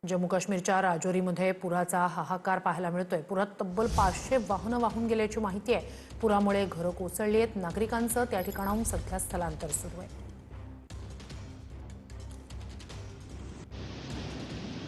जम्मू काश्मीरच्या राजौरीमध्ये पुराचा हाहाकार पाहायला मिळतोय। पुरात तब्बल 500 वाहनं वाहून गेल्याची माहिती आहे। पुरामुळे घरं कोसळली आहेत। नागरिकांचं त्या ठिकाणाहून सध्या स्थलांतर सुरू आहे।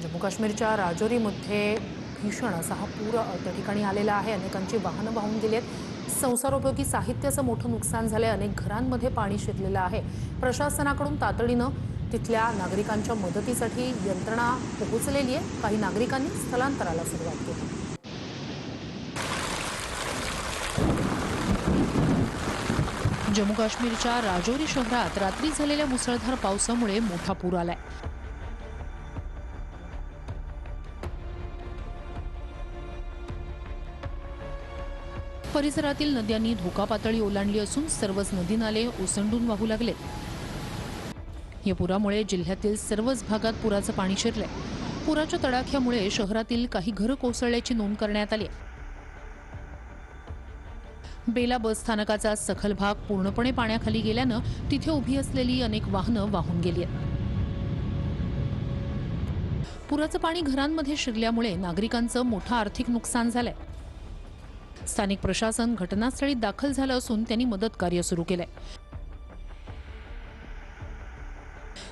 जम्मू काश्मीरच्या राजौरीमध्ये भीषण असा हा पूर त्या ठिकाणी आलेला आहे। अनेकांची वाहनं वाहून गेली आहेत। संसारोपयोगी साहित्याचं मोठं नुकसान झालंय। अनेक घरांमध्ये पाणी शिरलेलं आहे। प्रशासनाकडून तातडीनं तिथल्या नागरिकांच्या मदतीसाठी यंत्रणा पोहोचलेली आहे। काही नागरिकांनी स्थलांतराला सुरुवात केली। जम्मू काश्मीरच्या राजौरी शहरात रात्री झालेल्या मुसळधार पावसामुळे मोठा पूर आलाय। परिसरातील नद्यांनी धोका पातळी ओलांडली असून सर्वच नदी नाले ओसंडून वाहू लागले। या पुरामुळे जिल्ह्यातील सर्वच भागात पुराचं पाणी शिरलंय। पुराच्या तडाख्यामुळे शहरातील काही घरं कोसळल्याची नोंद करण्यात आली। बेला बस स्थानकाचा सखल भाग पूर्णपणे पाण्याखाली गेल्यानं तिथे उभी असलेली अनेक वाहनं वाहून गेली आहेत। पुराचं पाणी घरांमध्ये शिरल्यामुळे नागरिकांचं मोठं आर्थिक नुकसान झालंय। स्थानिक प्रशासन घटनास्थळी दाखल झालं असून त्यांनी मदत कार्य सुरू केलंय।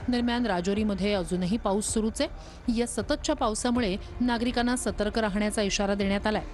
दरम्यान राजौरीमध्ये अजूनही पाऊस सुरूच आहे। या सततच्या पावसामुळे नागरिकांना सतर्क राहण्याचा इशारा देण्यात आलाय।